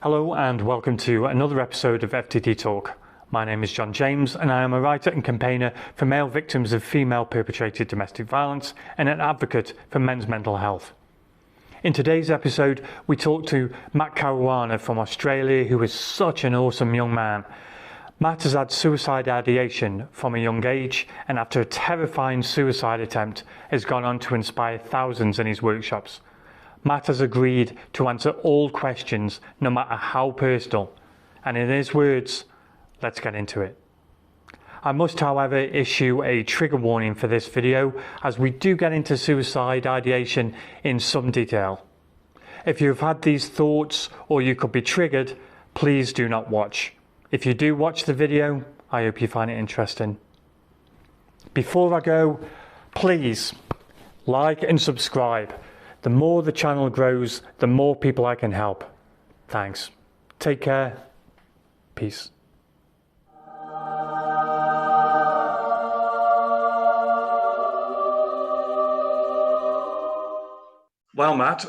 Hello and welcome to another episode of FTD Talk. My name is John James and I am a writer and campaigner for male victims of female perpetrated domestic violence and an advocate for men's mental health. In today's episode, we talk to Matt Caruana from Australia, who is such an awesome young man. Matt has had suicide ideation from a young age, and after a terrifying suicide attempt, has gone on to inspire thousands in his workshops. Matt has agreed to answer all questions, no matter how personal. And in his words, let's get into it. I must, however, issue a trigger warning for this video, as we do get into suicide ideation in some detail. If you've had these thoughts or you could be triggered, please do not watch. If you do watch the video, I hope you find it interesting. Before I go, please like and subscribe. The more the channel grows, the more people I can help. Thanks. Take care. Peace. Well, Matt,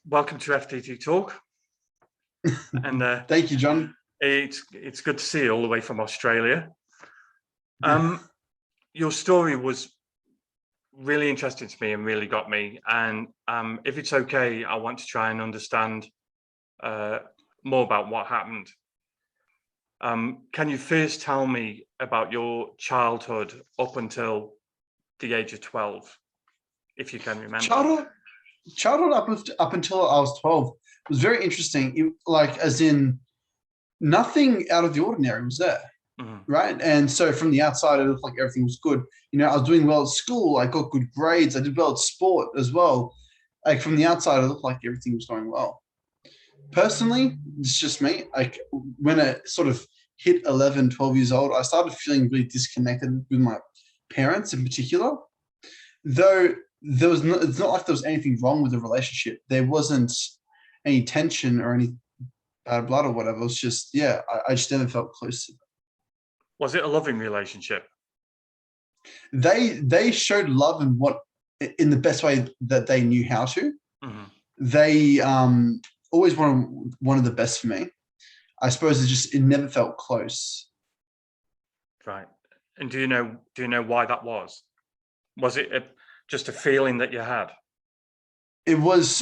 welcome to FTD Talk. And thank you, John. It's good to see you all the way from Australia. Your story was really interesting to me and really got me. And if it's okay, I want to try and understand more about what happened. Can you first tell me about your childhood up until the age of 12, if you can remember? Childhood up until I was 12 was very interesting. As in, nothing out of the ordinary was there, right? And so from the outside, it looked like everything was good. You know, I was doing well at school. I got good grades. I did well at sport as well. Like from the outside, it looked like everything was going well. Personally, it's just me. Like when I sort of hit 11, 12 years old, I started feeling really disconnected with my parents in particular. Though it's not like there was anything wrong with the relationship. There wasn't any tension or any bad blood or whatever. It was just, yeah, I just never felt close to them. Was it a loving relationship? They showed love in the best way that they knew how to. They always wanted the best for me. I suppose it never felt close. Right. And do you know why that was? Was it just a feeling that you had? It was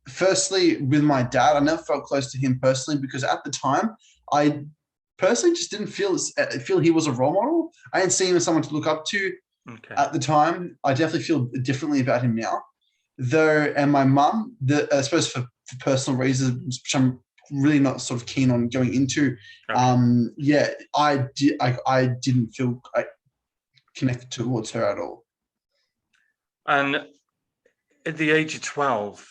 firstly, with my dad, I never felt close to him personally because at the time, I personally just didn't feel he was a role model. I didn't see him as someone to look up to at the time. I definitely feel differently about him now. And my mum, I suppose for personal reasons, which I'm really not sort of keen on going into, I didn't feel connected towards her at all. And at the age of 12,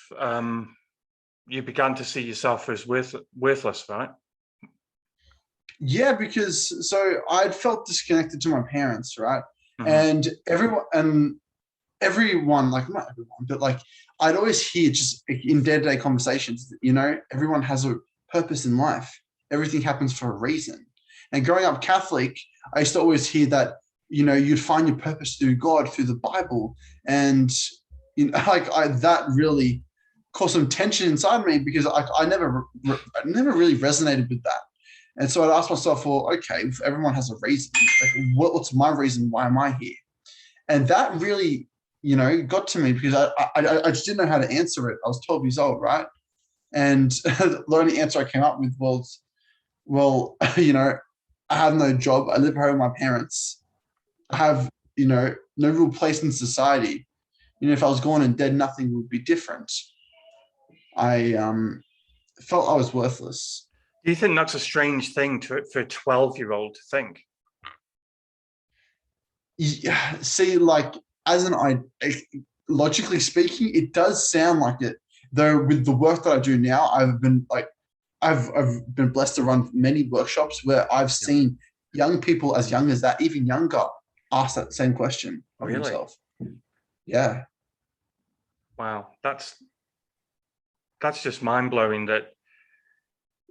you began to see yourself as worthless, right? Yeah, because I'd felt disconnected to my parents, right? And everyone, like not everyone, but like I'd always hear just in day-to-day conversations, you know, everyone has a purpose in life. Everything happens for a reason. And growing up Catholic, I used to always hear that, you know, you'd find your purpose through God, through the Bible. And, you know, that really caused some tension inside me because I never really resonated with that. And so I'd ask myself, well, okay, if everyone has a reason, like, what's my reason? Why am I here? And that really, you know, got to me because I just didn't know how to answer it. I was 12 years old, right? And the only answer I came up with was, well, you know, I have no job. I live at home with my parents. I have, you know, no real place in society. You know, if I was gone and dead, nothing would be different. I felt I was worthless. Do you think that's a strange thing for a 12-year-old to think? Yeah, see, like logically speaking, it does sound like it. Though with the work that I do now, I've been blessed to run many workshops where I've seen young people as young as that, even younger, ask that same question of themselves. Yeah. Wow, that's just mind-blowing that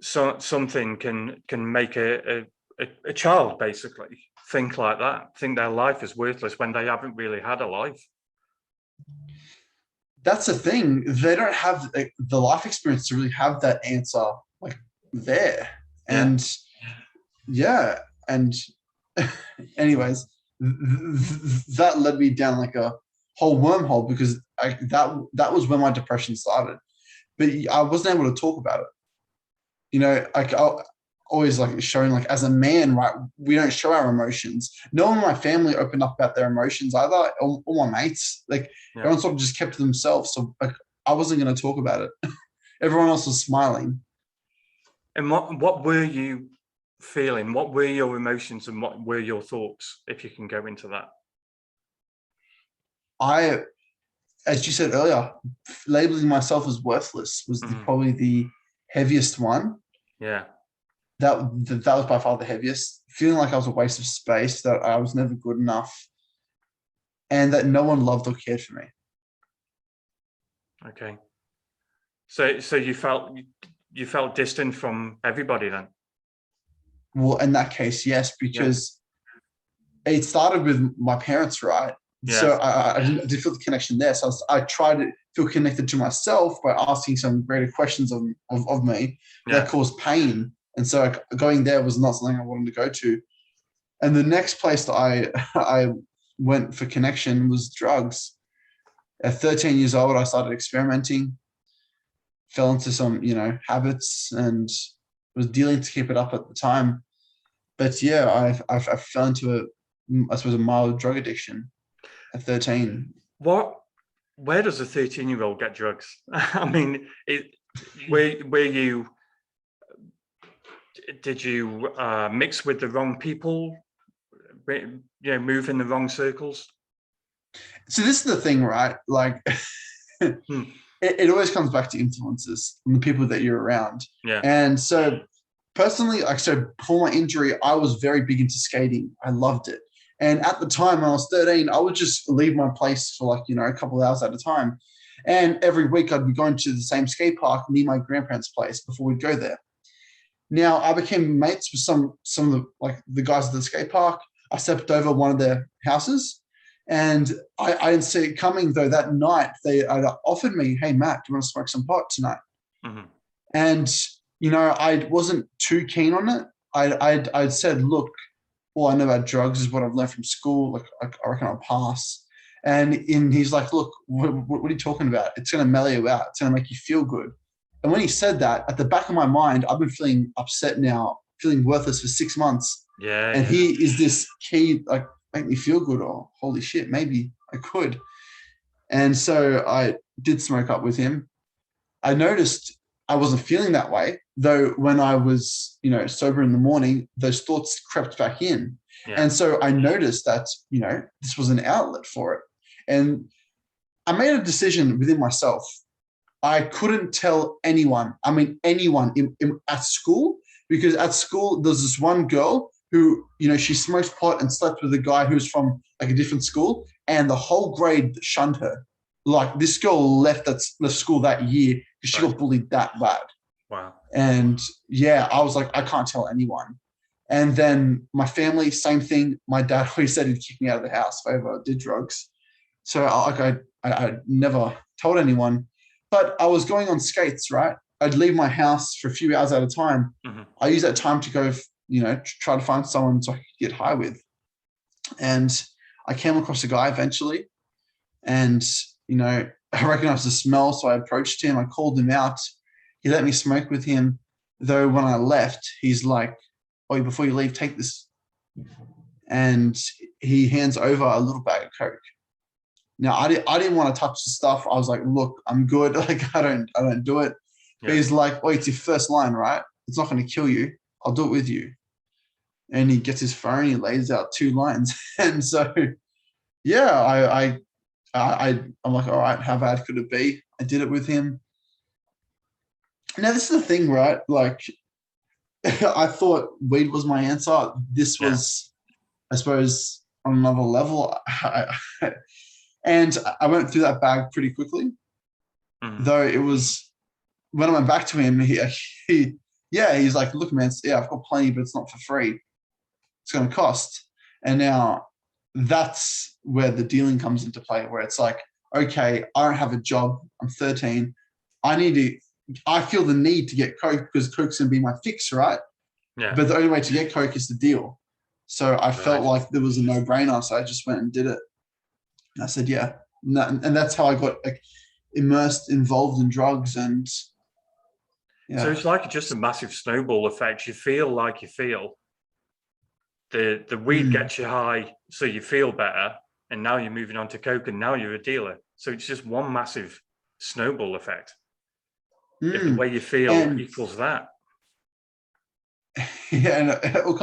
something can make a child basically think like that, think their life is worthless when they haven't really had a life. that's the thing. They don't have the life experience to really have that answer like there. Yeah. And yeah, and anyways, that led me down like a whole wormhole because that was when my depression started. But I wasn't able to talk about it. You know, like I always like showing like as a man, right? We don't show our emotions. No one in my family opened up about their emotions either. All my mates, like everyone sort of just kept to themselves. So like I wasn't going to talk about it. Everyone else was smiling. And what were you feeling? What were your emotions and what were your thoughts, if you can go into that? As you said earlier, labeling myself as worthless was probably the heaviest one. Yeah. That was by far the heaviest. Feeling like I was a waste of space, that I was never good enough, and that no one loved or cared for me. Okay. So you felt distant from everybody then? Well, in that case, yes, because it started with my parents, right? Yeah. So I did feel the connection there. So I tried to feel connected to myself by asking some greater questions of me that caused pain. And so going there was not something I wanted to go to. And the next place that I went for connection was drugs. At 13 years old, I started experimenting, fell into some, habits, and was dealing to keep it up at the time. But yeah, I fell into a mild drug addiction at 13. Where does a 13-year-old get drugs? I mean, did you mix with the wrong people? Move in the wrong circles? So this is the thing, right? Like it always comes back to influences and the people that you're around. Yeah. And so personally, before my injury, I was very big into skating. I loved it. And at the time when I was 13, I would just leave my place for a couple of hours at a time. And every week I'd be going to the same skate park near my grandparents' place before we'd go there. Now I became mates with some of the guys at the skate park. I stepped over one of their houses, and I didn't see it coming though. That night they offered me, "Hey Matt, do you want to smoke some pot tonight?" Mm-hmm. And I wasn't too keen on it. I'd said, "Look, all I know about drugs is what I've learned from school. Like I reckon I'll pass." And he's like, "Look, what are you talking about? It's going to mellow you out. It's going to make you feel good." And when he said that, at the back of my mind, I've been feeling upset now, feeling worthless for 6 months. Yeah. And he is this key, like, make me feel good, or holy shit, maybe I could. And so I did smoke up with him. I noticed I wasn't feeling that way, though when I was, sober in the morning, those thoughts crept back in. Yeah. And so I noticed that, this was an outlet for it. And I made a decision within myself. I couldn't tell anyone, anyone at school, because at school, there's this one girl who, she smoked pot and slept with a guy who's from a different school, and the whole grade shunned her. Like, this girl left school that year because she got bullied that bad. Wow. And yeah, I was like, I can't tell anyone. And then my family, same thing. My dad always said he'd kick me out of the house if I ever did drugs. So I never told anyone. But I was going on skates, right? I'd leave my house for a few hours at a time. Mm-hmm. I use that time to go, try to find someone so I could get high with. And I came across a guy eventually, and, I recognized the smell. So I approached him. I called him out. He let me smoke with him. Though when I left, he's like, "Oh, before you leave, take this." And he hands over a little bag of Coke. Now, I didn't want to touch the stuff. I was like, "Look, I'm good. Like, I don't do it." Yeah. But he's like, "Oh, it's your first line, right? It's not going to kill you. I'll do it with you." And he gets his phone. He lays out 2 lines. And so, yeah, I'm like, all right, how bad could it be? I did it with him. Now, this is the thing, right? Like, I thought weed was my answer. This was, I suppose, on another level. And I went through that bag pretty quickly. Mm-hmm. Though it was, when I went back to him, he's like, "Look, man, I've got plenty, but it's not for free. It's going to cost." And now that's where the dealing comes into play, where it's like, okay, I don't have a job. I'm 13. I feel the need to get Coke because Coke's going to be my fix, right? Yeah. But the only way to get Coke is the deal. So I felt Right. like there was a no-brainer. So I just went and did it. And I said, yeah. And that's how I got like involved in drugs. And yeah. So it's like just a massive snowball effect. You feel like you feel. The weed gets you high, so you feel better. And now you're moving on to Coke, and now you're a dealer. So it's just one massive snowball effect. If the way you feel equals that. Yeah, and it all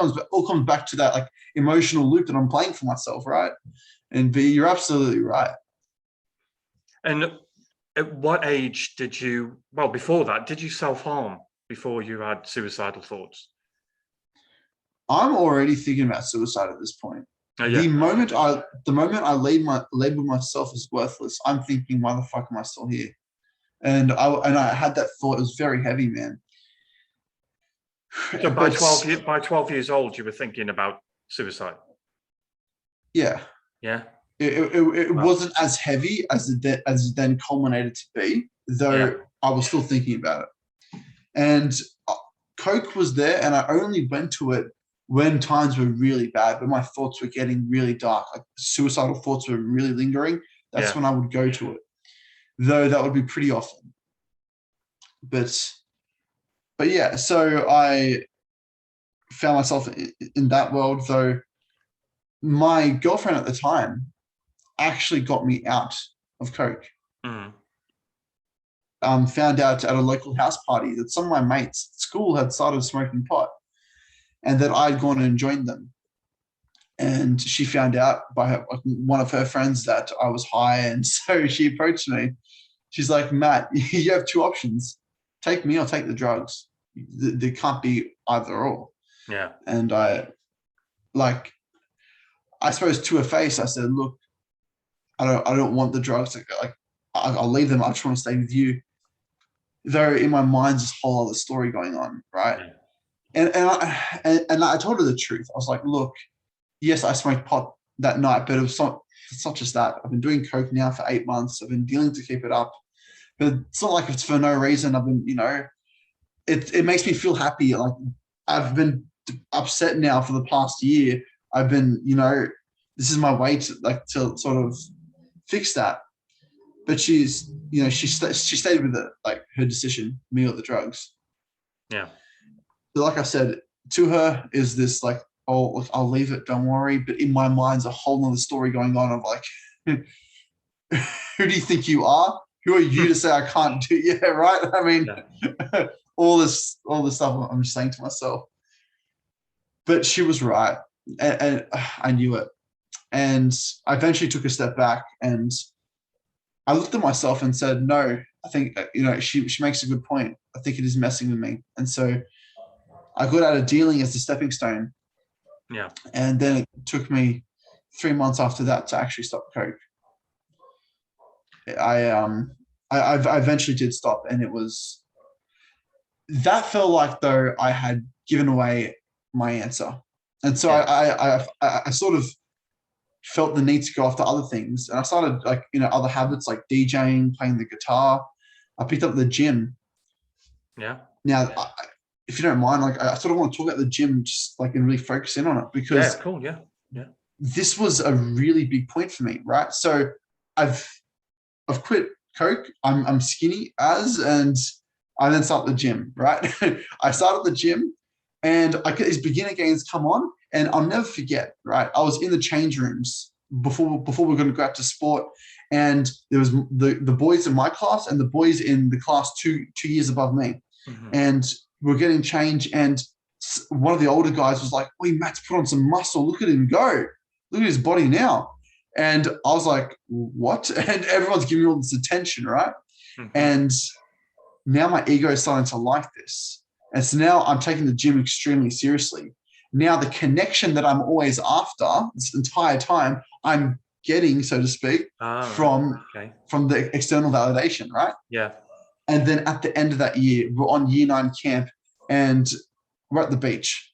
comes back to that like emotional loop that I'm playing for myself, right? And B, you're absolutely right. And at what age did you, well, before that, did you self-harm before you had suicidal thoughts? I'm already thinking about suicide at this point. Oh, yeah. The moment I label myself as worthless, I'm thinking, why the fuck am I still here? And I had that thought. It was very heavy, man. So by 12 years old, you were thinking about suicide? Yeah. Yeah. It wasn't as heavy as it then culminated to be, though I was still thinking about it. And Coke was there, and I only went to it when times were really bad, when my thoughts were getting really dark, like suicidal thoughts were really lingering. That's when I would go to it, though that would be pretty often. But yeah, so I found myself in that world, though my girlfriend at the time actually got me out of Coke. Found out at a local house party that some of my mates at school had started smoking pot and that I'd gone and joined them. And she found out by one of her friends that I was high. And so she approached me. She's like, Matt, you have two options. Take me or take the drugs. There can't be either or. Yeah. And I suppose to her face, I said, look, I don't want the drugs. Like I'll leave them. I just want to stay with you. Though in my mind's this whole other story going on, right? Yeah. And I told her the truth. I was like, look, yes, I smoked pot that night, but it's not just that. I've been doing Coke now for 8 months. I've been dealing to keep it up. But it's not like it's for no reason. I've been, it makes me feel happy. Like I've been upset now for the past year. I've been, this is my way to sort of fix that. But she stayed with it, like her decision, me or the drugs. Yeah. But like I said, to her is this like, oh, look, I'll leave it, don't worry. But in my mind's a whole nother story going on of like, who do you think you are? Who are you to say I can't do? Yeah, right. I mean, all this stuff I'm just saying to myself. But she was right, and I knew it. And I eventually took a step back and I looked at myself and said, no, I think, she makes a good point. I think it is messing with me. And so I got out of dealing as a stepping stone. Yeah. And then it took me 3 months after that to actually stop Coke. I eventually did stop, and that felt like though I had given away my answer. And so I sort of felt the need to go after other things. And I started other habits like DJing, playing the guitar. I picked up the gym. Yeah. Now, if you don't mind, I sort of want to talk about the gym just and really focus in on it because cool. Yeah. This was a really big point for me, right? So I've quit Coke. I'm skinny and I then start the gym, right? I started the gym and I get these beginner gains come on. And I'll never forget, right? I was in the change rooms before we were going to go out to sport, and there was the boys in my class and the boys in the class two years above me, and we're getting change. And one of the older guys was like, "Wait, Matt's put on some muscle. Look at him go. Look at his body now." And I was like, "What?" And everyone's giving me all this attention, right? And now my ego is starting to like this, and so now I'm taking the gym extremely seriously. Now the connection that I'm always after this entire time, I'm getting, so to speak, from the external validation, right? Yeah. And then at the end of that year, we're on year 9 camp and we're at the beach.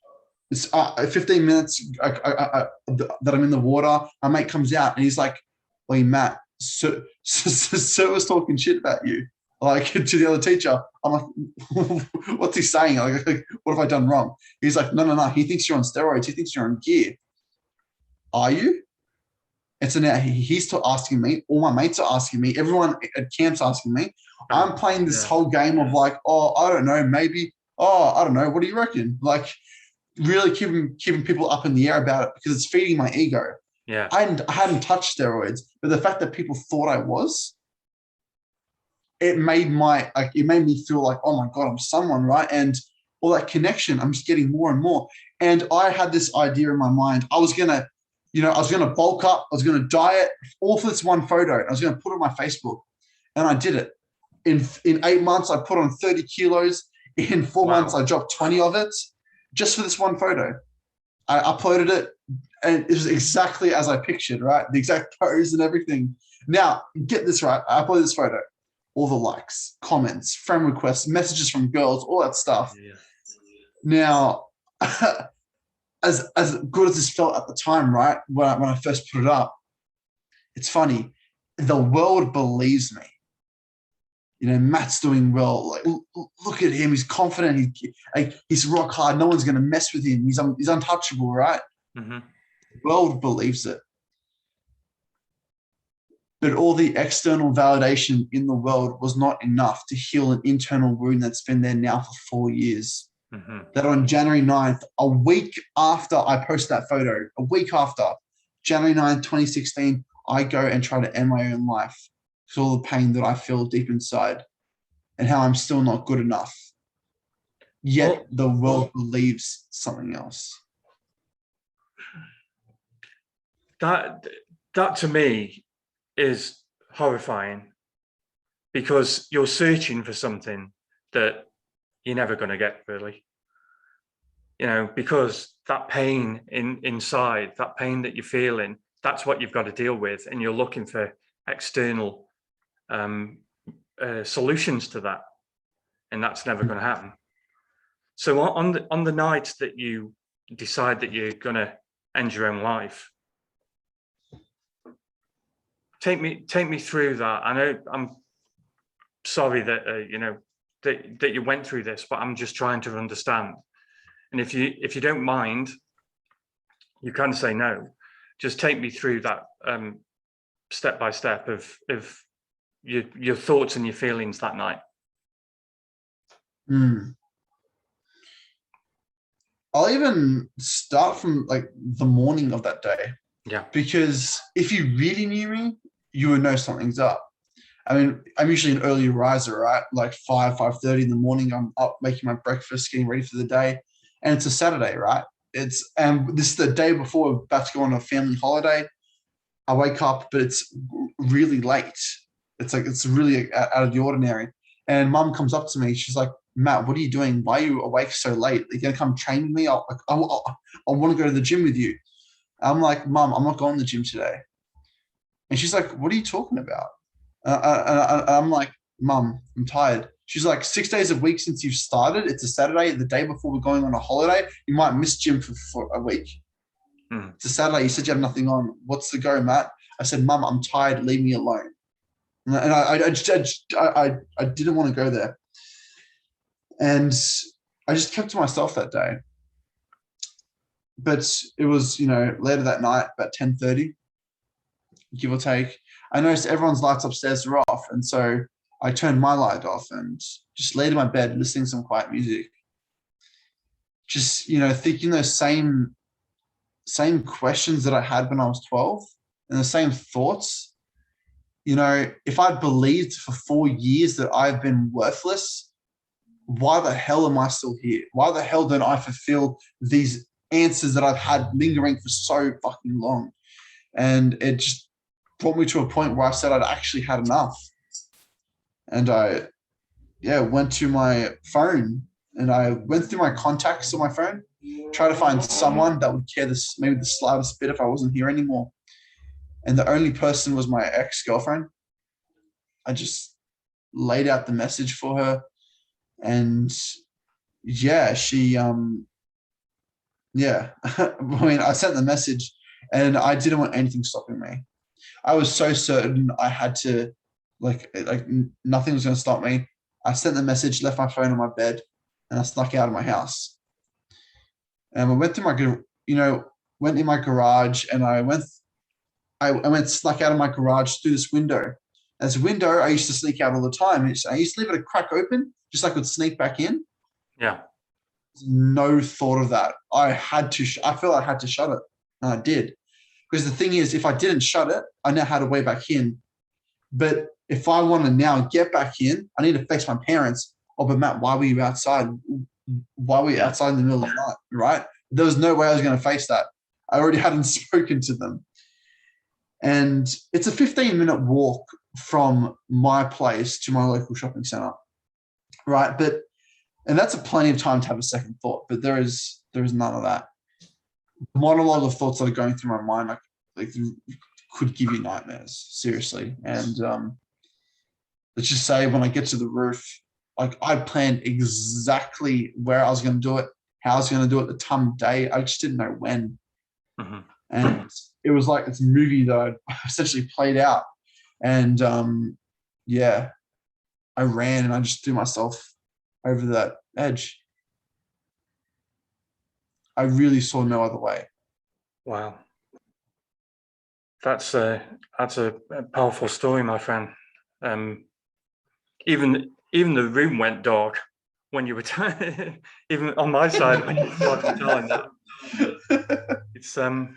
It's 15 minutes that I'm in the water. My mate comes out and he's like, "Well, Matt, Sir was talking shit about you, like to the other teacher. I'm like, what's he saying? Like, what have I done wrong? He's like, no. He thinks you're on steroids. He thinks you're on gear. Are you? And so now he's asking me, all my mates are asking me, everyone at camp's asking me. I'm playing this whole game of like, oh, I don't know, maybe, oh, I don't know, what do you reckon? Like really keeping people up in the air about it because it's feeding my ego. Yeah. I hadn't touched steroids, but the fact that people thought I was, it made me feel like, oh my God, I'm someone, right? And all that connection, I'm just getting more and more. And I had this idea in my mind. I was gonna bulk up, I was gonna diet, all for this one photo. I was gonna put it on my Facebook. And I did it. In 8 months, I put on 30 kilos. In 4 months, I dropped 20 of it just for this one photo. I uploaded it and it was exactly as I pictured, right? The exact pose and everything. Now, get this right. I uploaded this photo. All the likes, comments, friend requests, messages from girls, all that stuff. Yeah. Now, as good as this felt at the time, right? When I first put it up, it's funny. The world believes me. You know, Matt's doing well. Like, look at him. He's confident. He's rock hard. No one's going to mess with him. He's untouchable, right? Mm-hmm. The world believes it. But all the external validation in the world was not enough to heal an internal wound that's been there now for 4 years. Mm-hmm. That on January 9th, a week after I posted that photo, a week after, January 9th, 2016, I go and try to end my own life. Because all the pain that I feel deep inside and how I'm still not good enough. Yet the world believes something else. That to me is horrifying because you're searching for something that you're never going to get, really. You know, because that pain inside, that pain that you're feeling, that's what you've got to deal with. And you're looking for external solutions to that, and that's never going to happen. So on the night that you decide that you're going to end your own life, take me through that. I know I'm sorry that that you went through this, but I'm just trying to understand. And if you don't mind, you can say no. Just take me through that step by step of your thoughts and your feelings that night. I'll even start from like the morning of that day. Yeah. Because if you really knew me, you would know something's up. I mean, I'm usually an early riser, right? Like 5:30 in the morning, I'm up making my breakfast, getting ready for the day. And it's a Saturday, right? This is the day before we're about to go on a family holiday. I wake up, but it's really late. It's really out of the ordinary. And mum comes up to me. She's like, Matt, what are you doing? Why are you awake so late? Are you going to come train with me? I want to go to the gym with you. I'm like, Mum, I'm not going to the gym today. And she's like, what are you talking about? I'm like, Mum, I'm tired. She's like, 6 days a week since you've started. It's a Saturday, the day before we're going on a holiday. You might miss gym for a week. It's a Saturday. You said you have nothing on. What's the go, Matt? I said, Mum, I'm tired. Leave me alone. And I didn't want to go there. And I just kept to myself that day. But it was, later that night, about 10:30, give or take. I noticed everyone's lights upstairs are off. And so I turned my light off and just laid in my bed listening to some quiet music. Just, thinking those same questions that I had when I was 12 and the same thoughts. If I'd believed for 4 years that I've been worthless, why the hell am I still here? Why the hell don't I fulfill these answers that I've had lingering for so fucking long? And it just brought me to a point where I said I'd actually had enough. And I went to my phone and I went through my contacts on my phone, try to find someone that would care maybe the slightest bit if I wasn't here anymore. And the only person was my ex-girlfriend. I just laid out the message for her. And she, I mean, I sent the message and I didn't want anything stopping me. I was so certain I had to, like nothing was going to stop me. I sent the message, left my phone on my bed, and I snuck out of my house. And I went to went in my garage, and I went snuck out of my garage through this window. As a window, I used to sneak out all the time. I used to leave it a crack open, just so I could sneak back in. Yeah. No thought of that. I felt I had to shut it, and I did. Because the thing is, if I didn't shut it, I know how to way back in. But if I want to now get back in, I need to face my parents. Oh, but Matt, why were you outside? Why were you outside in the middle of the night? Right? There was no way I was going to face that. I already hadn't spoken to them. And it's a 15-minute walk from my place to my local shopping center. Right? And that's plenty of time to have a second thought, but there is none of that. The monologue of thoughts that are going through my mind like could give you nightmares, seriously. And let's just say when I get to the roof, like I planned exactly where I was going to do it, how I was going to do it, the time of day. I just didn't know when. Mm-hmm. And it was like this movie that I essentially played out. And I ran and I just threw myself over that edge. I really saw no other way. Wow. That's a powerful story, my friend. Even the room went dark when you were even on my side when you started telling that. It's the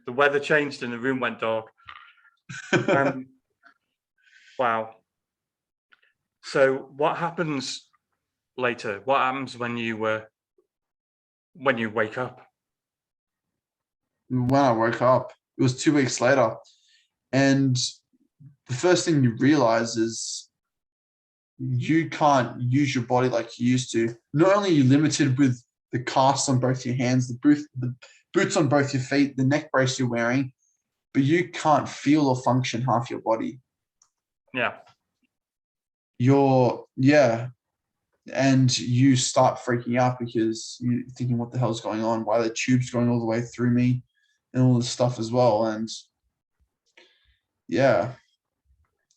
weather changed and the room went dark. Wow. So what happens later? What happens when you wake up? When I woke up, it was 2 weeks later. And the first thing you realize is you can't use your body like you used to. Not only are you limited with the cast on both your hands, the boots on both your feet, the neck brace you're wearing, but you can't feel or function half your body. Yeah. And you start freaking out because you're thinking, what the hell's going on? Why are the tubes going all the way through me and all this stuff as well? And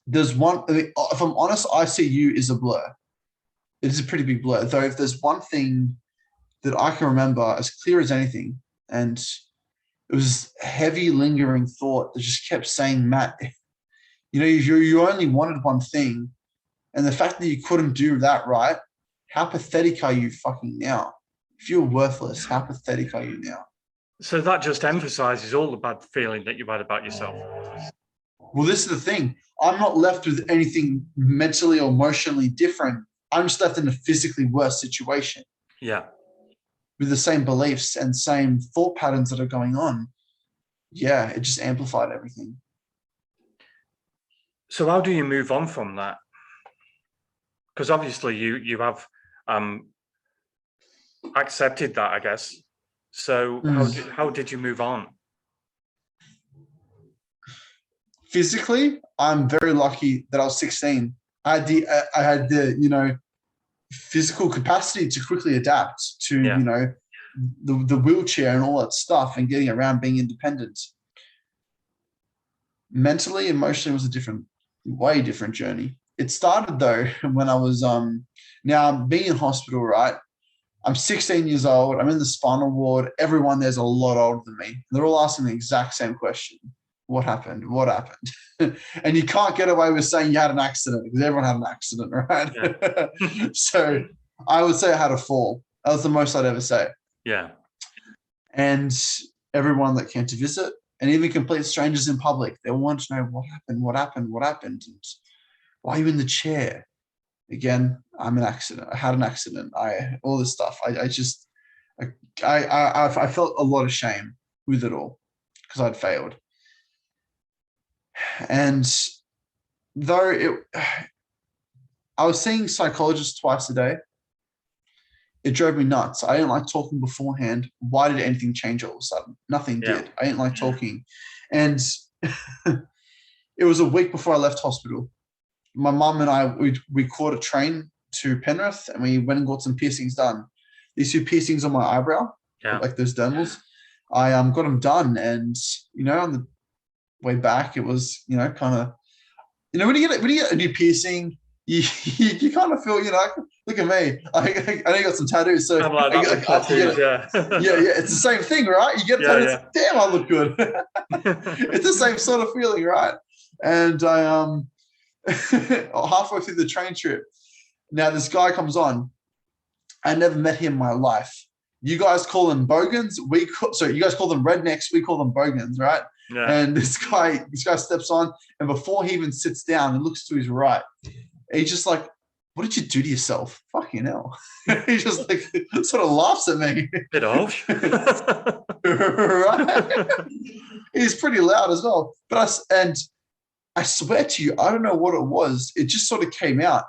there's one, if I'm honest, ICU is a blur. It is a pretty big blur. Though if there's one thing that I can remember as clear as anything, and it was heavy lingering thought that just kept saying, Matt, you only wanted one thing. And the fact that you couldn't do that right, how pathetic are you fucking now? If you're worthless, how pathetic are you now? So that just emphasizes all the bad feeling that you've had about yourself. Well, this is the thing. I'm not left with anything mentally or emotionally different. I'm just left in a physically worse situation. Yeah. With the same beliefs and same thought patterns that are going on. Yeah, it just amplified everything. So how do you move on from that? Because obviously you have accepted that, I guess. So how did you move on? Physically, I'm very lucky that I was 16. I had the physical capacity to quickly adapt to the wheelchair and all that stuff and getting around, being independent. Mentally, emotionally was a way different journey. It started though when I was now being in hospital, right? I'm 16 years old. I'm in the spinal ward. Everyone there's a lot older than me. They're all asking the exact same question. What happened? What happened? And you can't get away with saying you had an accident because everyone had an accident, right? Yeah. So I would say I had a fall. That was the most I'd ever say. Yeah. And everyone that came to visit, and even complete strangers in public, they wanted to know what happened, and why are you in the chair? Again, I'm an accident. I had an accident. All this stuff. I felt a lot of shame with it all because I'd failed. And though I was seeing psychologists twice a day, it drove me nuts. I didn't like talking beforehand. Why did anything change all of a sudden? Nothing did. I didn't like talking. And it was a week before I left hospital. My mum and I, we caught a train to Penrith and we went and got some piercings done. These 2 piercings on my eyebrow, like those dermals, I got them done. And, on way back, it was, kind of, when you get a new piercing, you kind of feel, look at me. I know you got some tattoos, so I'm like that with tattoos, yeah. yeah, it's the same thing, right? You get tattoos, damn, I look good. It's the same sort of feeling, right? And I halfway through the train trip, now this guy comes on. I never met him in my life. You guys call them bogans. You guys call them rednecks. We call them bogans, right? Yeah. And this guy steps on, and before he even sits down and looks to his right, he's just like, "What did you do to yourself? Fucking hell!" He just like sort of laughs at me. Bit harsh. Right? He's pretty loud as well. But I swear to you, I don't know what it was. It just sort of came out.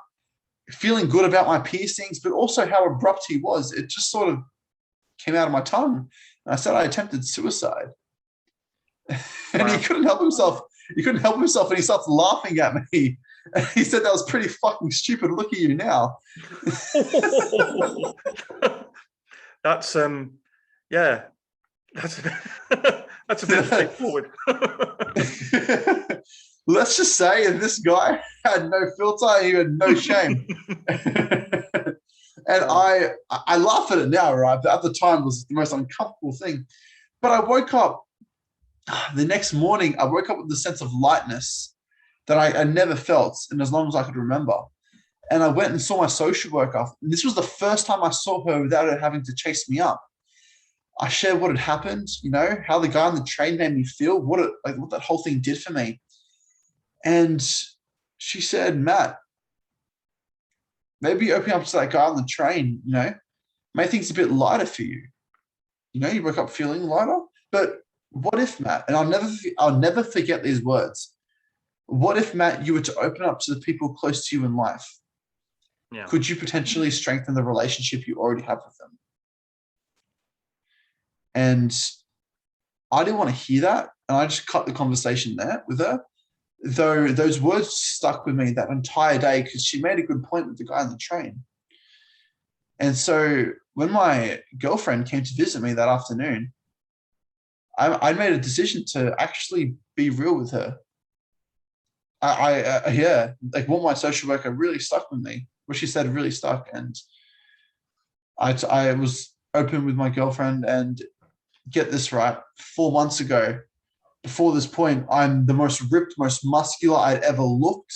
Feeling good about my piercings, but also how abrupt he was. It just sort of came out of my tongue. And I said I attempted suicide. And He couldn't help himself. And he starts laughing at me. And he said, "That was pretty fucking stupid. Look at you now." That's yeah. That's a bit straightforward. Let's just say this guy had no filter. He had no shame. And I laugh at it now, right? But at the time, it was the most uncomfortable thing. But I woke up the next morning. I woke up with the sense of lightness that I never felt, and as long as I could remember. And I went and saw my social worker. And this was the first time I saw her without her having to chase me up. I shared what had happened, how the guy on the train made me feel, what that whole thing did for me. And she said, "Matt, maybe opening up to that guy on the train, made things a bit lighter for you. You woke up feeling lighter. But what if, Matt," and I'll never forget these words. "What if, Matt, you were to open up to the people close to you in life? Yeah. Could you potentially strengthen the relationship you already have with them?" And I didn't want to hear that. And I just cut the conversation there with her. Though those words stuck with me that entire day, because she made a good point with the guy on the train. And so when my girlfriend came to visit me that afternoon, I made a decision to actually be real with her. What my social worker really stuck with me, what she said really stuck. And I was open with my girlfriend, and get this right, 4 months ago, before this point, I'm the most ripped, most muscular I'd ever looked.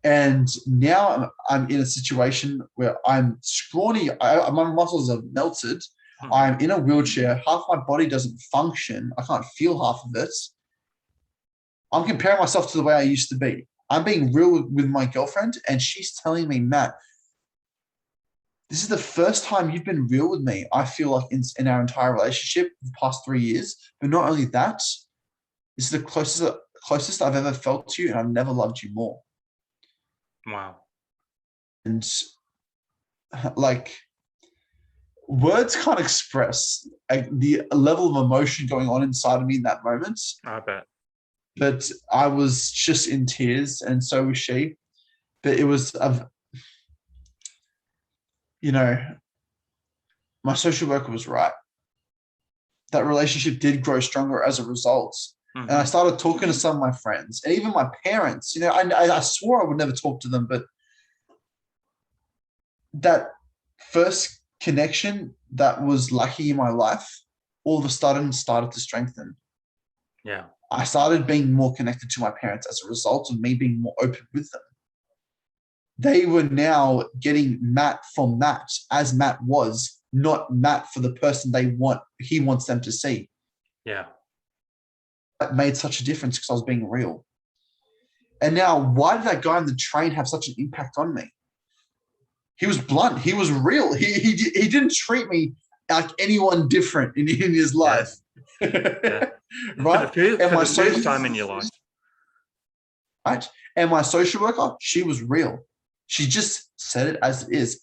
And now I'm in a situation where I'm scrawny. My muscles are melted. I'm in a wheelchair. Half my body doesn't function. I can't feel half of it. I'm comparing myself to the way I used to be. I'm being real with my girlfriend, and she's telling me, "Matt, this is the first time you've been real with me, I feel like, in our entire relationship the past 3 years. But not only that, this is the closest I've ever felt to you, and I've never loved you more." Wow. And words can't express the level of emotion going on inside of me in that moment. I bet. But I was just in tears, and so was she. But it was my social worker was right. That relationship did grow stronger as a result. Mm-hmm. And I started talking to some of my friends, and even my parents. I swore I would never talk to them, but that first connection that was lucky in my life, all of a sudden started to strengthen. Yeah. I started being more connected to my parents as a result of me being more open with them. They were now getting Matt for Matt, as Matt was, not Matt for the person he wants them to see. Yeah. That made such a difference because I was being real. And now, why did that guy on the train have such an impact on me? He was blunt. He was real. He didn't treat me like anyone different in his life. Yeah. Right? For the first time in your life. Right? And my social worker, she was real. She just said it as it is.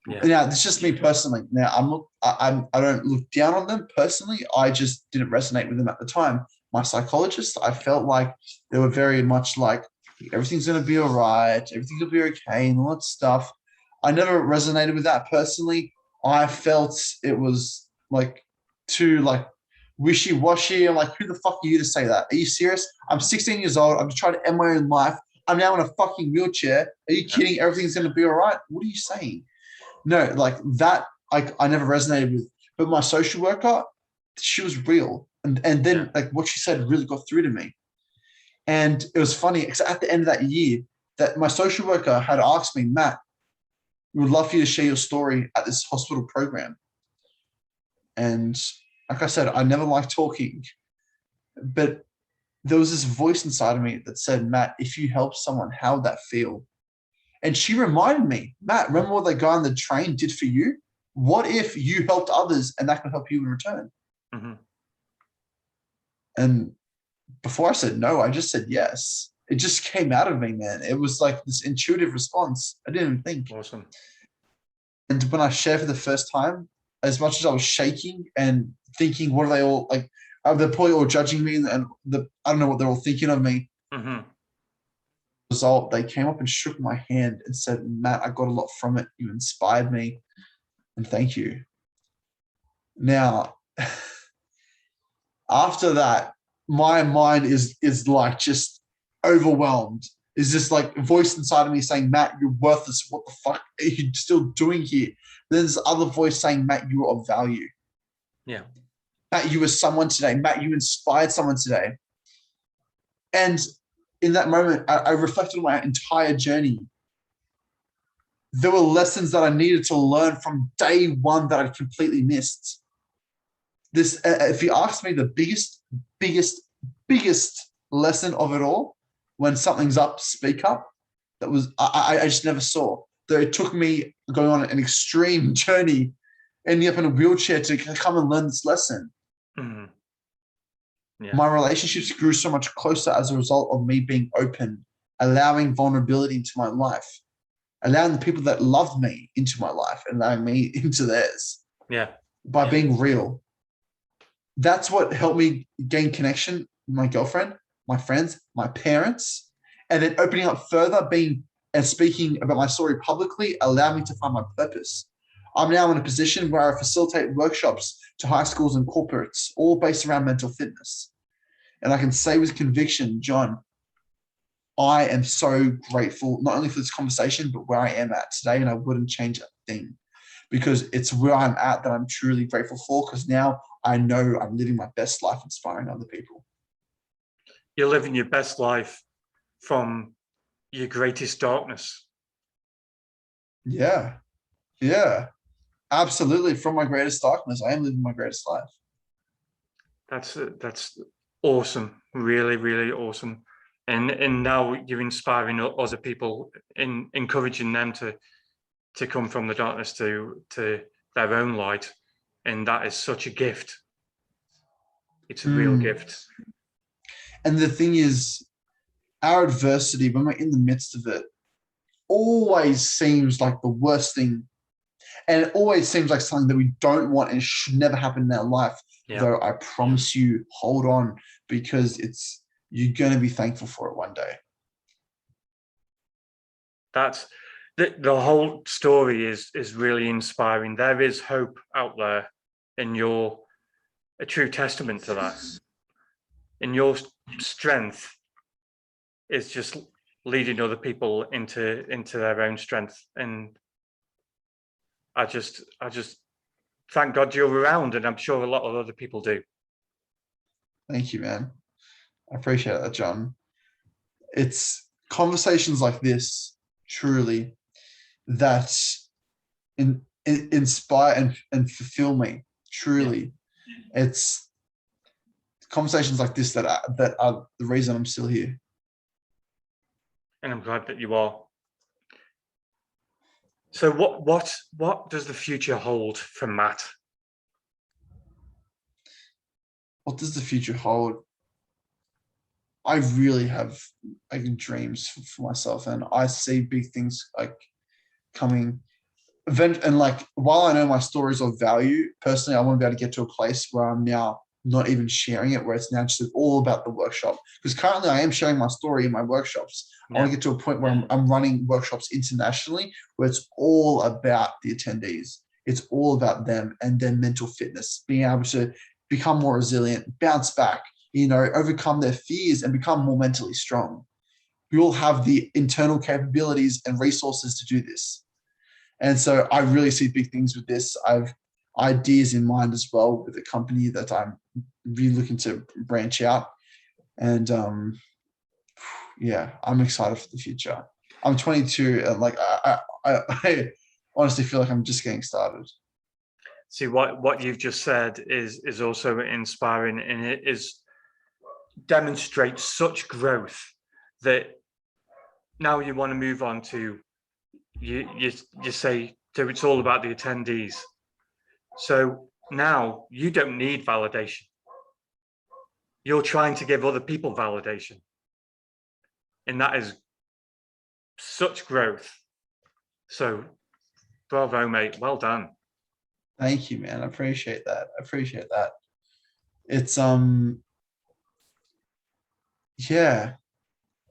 Yeah. Now, this is just me personally. Now, I don't look down on them personally. I just didn't resonate with them at the time. My psychologist, I felt like they were very much like, everything's going to be all right, everything will be okay, and all that stuff. I never resonated with that personally. I felt it was too wishy-washy. I'm like, who the fuck are you to say that? Are you serious? I'm 16 years old. I'm just trying to end my own life. I'm now in a fucking wheelchair. Are you kidding? Everything's going to be all right. What are you saying? No, like that, I never resonated with. But my social worker, she was real. And then like what she said really got through to me. And it was funny because at the end of that year, that my social worker had asked me, Matt, we would love for you to share your story at this hospital program. And like I said, I never liked talking, but there was this voice inside of me that said, Matt, if you help someone, how would that feel? And she reminded me, Matt, remember what that guy on the train did for you? What if you helped others and that can help you in return? Mm-hmm. And before I said no, I just said yes. It just came out of me, man. It was like this intuitive response. I didn't even think. Awesome. And when I shared for the first time, as much as I was shaking and thinking, what are they all like? They're probably all judging me, and I don't know what they're all thinking of me. Mm-hmm. Result, they came up and shook my hand and said, Matt, I got a lot from it. You inspired me, and thank you. Now, after that, my mind is like just overwhelmed. Is this like a voice inside of me saying, Matt, you're worthless. What the fuck are you still doing here? Then there's other voice saying, Matt, you are of value. Yeah. Matt, you were someone today. Matt, you inspired someone today. And in that moment, I reflected on my entire journey. There were lessons that I needed to learn from day one that I'd completely missed. This, if you ask me, the biggest lesson of it all, when something's up, speak up. That was I just never saw. That it took me going on an extreme journey, ending up in a wheelchair to come and learn this lesson. Mm-hmm. Yeah. My relationships grew so much closer as a result of me being open, allowing vulnerability into my life, allowing the people that loved me into my life, and allowing me into theirs. Yeah. By being real. That's what helped me gain connection with my girlfriend, my friends, my parents, and then opening up further, being and speaking about my story publicly allowed me to find my purpose. I'm now in a position where I facilitate workshops to high schools and corporates, all based around mental fitness. And I can say with conviction, John, I am so grateful, not only for this conversation, but where I am at today, and I wouldn't change a thing, because it's where I'm at that I'm truly grateful for, because now I know I'm living my best life, inspiring other people. You're living your best life from your greatest darkness. Yeah. Absolutely. From my greatest darkness, I am living my greatest life. That's awesome. Really, really awesome. And now you're inspiring other people, in encouraging them to come from the darkness to their own light. And that is such a gift. It's a real gift. And the thing is, our adversity, when we're in the midst of it, always seems like the worst thing. And it always seems like something that we don't want and should never happen in our life. Yeah. Though I promise you, hold on, because you're going to be thankful for it one day. That's the whole story is really inspiring. There is hope out there, and you're a true testament to that. And your strength is just leading other people into their own strength. And I just thank God you're around, and I'm sure a lot of other people do. Thank you, man. I appreciate that, John. It's conversations like this, truly, that inspire and fulfill me, truly. Yeah. It's conversations like this that are the reason I'm still here. And I'm glad that you are. So what does the future hold for Matt? What does the future hold? I really have dreams for myself, and I see big things like coming. And like, while I know my stories of value, personally, I want to be able to get to a place where I'm now not even sharing it, where it's now just all about the workshop. Because currently I am sharing my story in my workshops. Yeah. I want to get to a point where I'm running workshops internationally, where it's all about the attendees. It's all about them and their mental fitness, being able to become more resilient, bounce back, overcome their fears and become more mentally strong. We all have the internal capabilities and resources to do this. And so I really see big things with this. I've ideas in mind as well with a company that I'm really looking to branch out. And yeah, I'm excited for the future. I'm 22 and like I honestly feel like I'm just getting started. See, what you've just said is also inspiring, and it demonstrates such growth that now you want to move on to you say so it's all about the attendees. So now you don't need validation. You're trying to give other people validation. And that is such growth. So bravo, mate. Well done. Thank you, man. I appreciate that. It's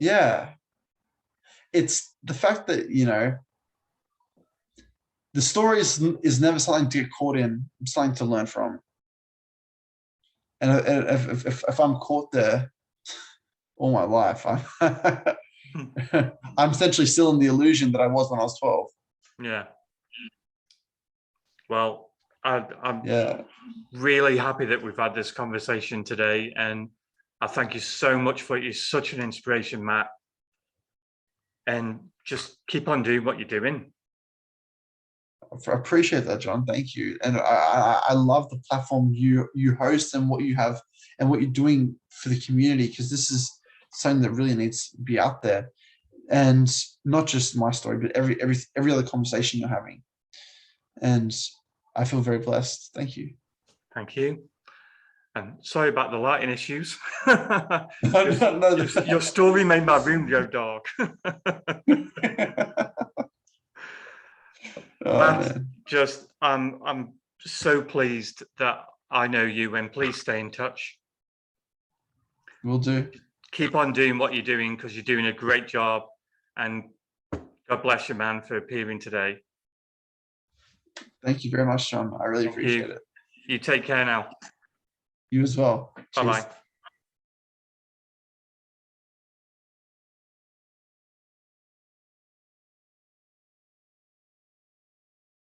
yeah. It's the fact that, the story is never something to get caught in, it's something to learn from. And if I'm caught there all my life, I'm essentially still in the illusion that I was when I was 12. Yeah. Well, I'm really happy that we've had this conversation today, and I thank you so much for it. You're such an inspiration, Matt. And just keep on doing what you're doing. I appreciate that, John. Thank you. And I love the platform you host and what you have and what you're doing for the community, because this is something that really needs to be out there. And not just my story, but every other conversation you're having. And I feel very blessed. Thank you. Thank you. And sorry about the lighting issues. Your story made my room go dark. Matt, I'm so pleased that I know you, and please stay in touch. Will do. Keep on doing what you're doing, because you're doing a great job, and God bless you, man, for appearing today. Thank you very much, John. I really appreciate it. You take care now. You as well. Bye-bye.